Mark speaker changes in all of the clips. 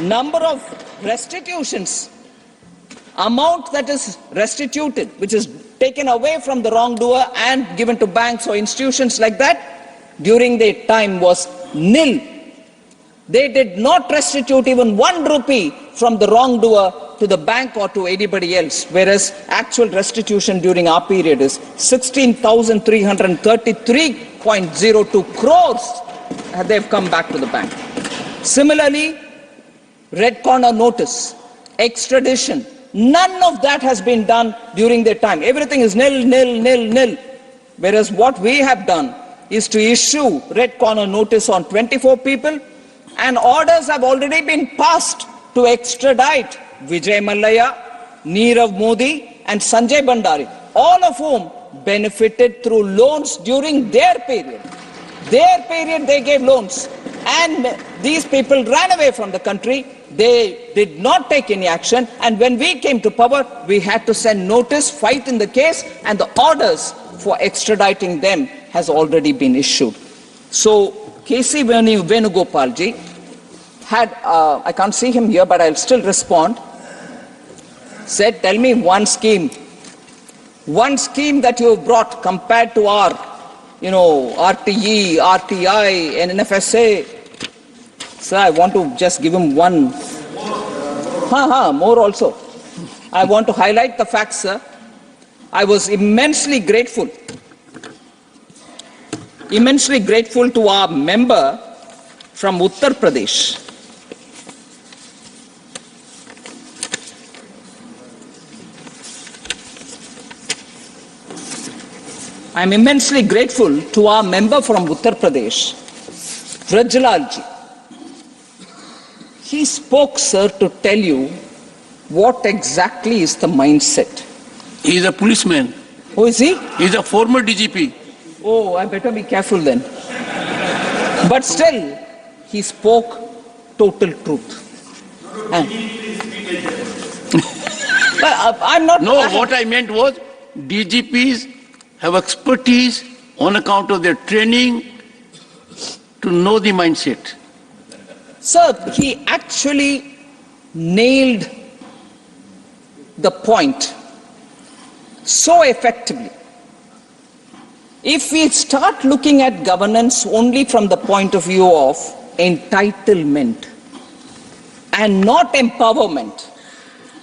Speaker 1: number of restitutions, amount that is restituted, which is taken away from the wrongdoer and given to banks or institutions like that, during their time was nil. They did not restitute even 1 rupee from the wrongdoer to the bank or to anybody else, whereas actual restitution during our period is 16,333.02 crores they've come back to the bank. Similarly, red corner notice, extradition, none of that has been done during their time. Everything is nil, nil, nil, nil. Whereas what we have done is to issue red corner notice on 24 people, and orders have already been passed to extradite Vijay Mallya, Nirav Modi and Sanjay Bhandari, all of whom benefited through loans during their period. Their period they gave loans, and these people ran away from the country. They did not take any action, and when we came to power, we had to send notice, fight in the case, and the orders for extraditing them has already been issued. So K.C. Venugopalji had, I can't see him here, but I'll still respond, said, tell me one scheme that you have brought compared to our, RTE, RTI, and NFSA. Sir, I want to just give him one. More also. I want to highlight the fact, sir. I was immensely grateful to our member from Uttar Pradesh. I'm immensely grateful to our member from Uttar Pradesh, Vrajlalji. He spoke, sir, to tell you what exactly is the mindset.
Speaker 2: He is a policeman.
Speaker 1: Who is he?
Speaker 2: He is a former DGP.
Speaker 1: Oh, I better be careful then. But still, he spoke total truth. I'm not...
Speaker 2: No, what I meant was DGPs have expertise on account of their training to know the mindset.
Speaker 1: Sir, he actually nailed the point so effectively. If we start looking at governance only from the point of view of entitlement and not empowerment,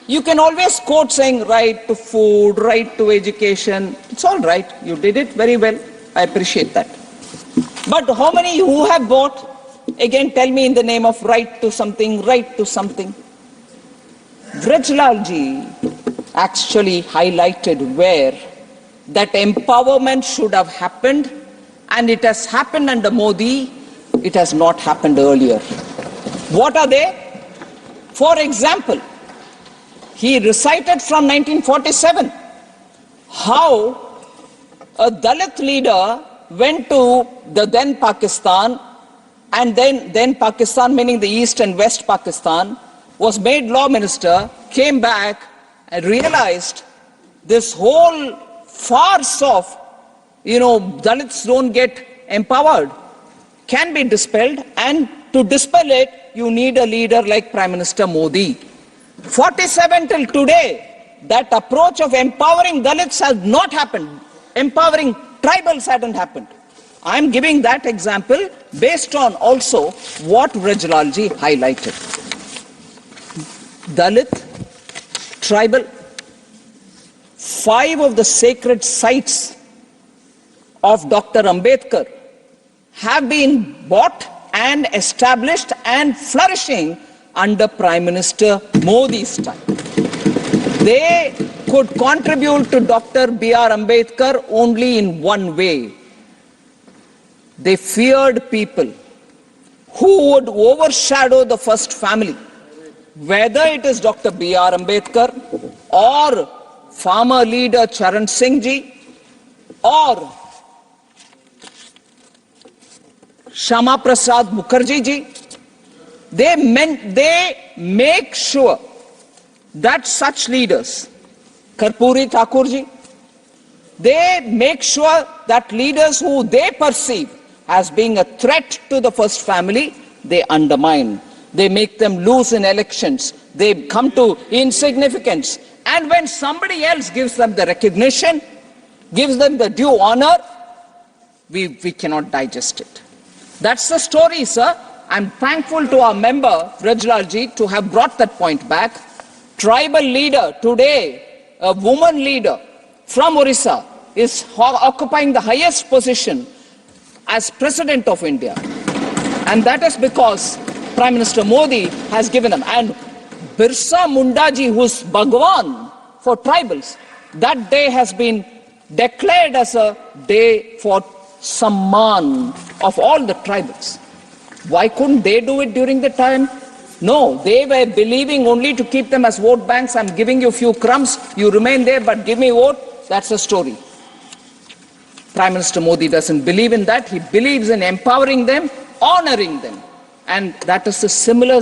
Speaker 1: you can always quote saying right to food, right to education. It's all right. You did it very well. I appreciate that. But how many who have bought? Again, tell me in the name of right to something, right to something. Vrajlalji actually highlighted where that empowerment should have happened, and it has happened under Modi. It has not happened earlier. What are they? For example, he recited from 1947 how a Dalit leader went to the then Pakistan, and then Pakistan, meaning the East and West Pakistan, was made law minister, came back and realized this whole farce of, Dalits don't get empowered can be dispelled, and to dispel it, you need a leader like Prime Minister Modi. 47 till today, that approach of empowering Dalits has not happened. Empowering tribals hadn't happened. I'm giving that example based on also what Vrajlalji highlighted. Dalit, tribal, 5 of the sacred sites of Dr. Ambedkar have been bought and established and flourishing under Prime Minister Modi's time. They could contribute to Dr. B.R. Ambedkar only in one way. They feared people who would overshadow the first family, whether it is Dr. B.R. Ambedkar or farmer leader Charan Singh ji or Shama Prasad Mukherjee ji. They make sure that such leaders, Karpuri Thakur ji, they make sure that leaders who they perceive as being a threat to the first family, they undermine. They make them lose in elections. They come to insignificance. And when somebody else gives them the recognition, gives them the due honor, we cannot digest it. That's the story, sir. I'm thankful to our member, Rajlalji, to have brought that point back. Tribal leader today, a woman leader from Orissa, is occupying the highest position as President of India. And that is because Prime Minister Modi has given them. And Birsa Mundaji, who's Bhagwan for tribals, that day has been declared as a day for Samman of all the tribals. Why couldn't they do it during the time? No, they were believing only to keep them as vote banks. I'm giving you a few crumbs, you remain there, but give me vote. That's the story. Prime Minister Modi doesn't believe in that. He believes in empowering them, honoring them. And that is the similar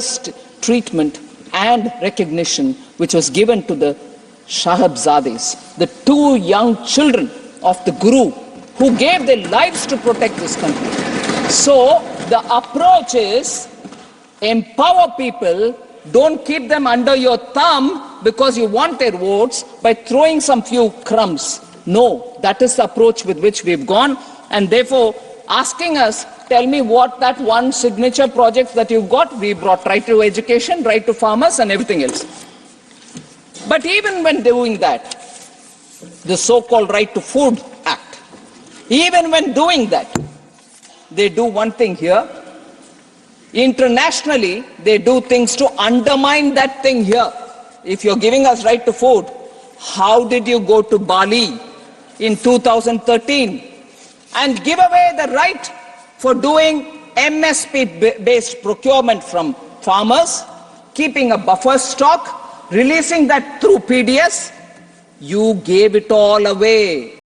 Speaker 1: treatment and recognition which was given to the Sahibzades, the two young children of the Guru who gave their lives to protect this country. So the approach is empower people, don't keep them under your thumb because you want their votes by throwing some few crumbs. No, that is the approach with which we've gone, and therefore asking us, tell me what that one signature project that you've got. We brought right to education, right to farmers and everything else. But even when doing that, the so-called Right to Food Act, even when doing that, they do one thing here. Internationally, they do things to undermine that thing here. If you're giving us right to food, how did you go to Bali in 2013 and give away the right for doing MSP-based procurement from farmers, keeping a buffer stock, releasing that through PDS? You gave it all away.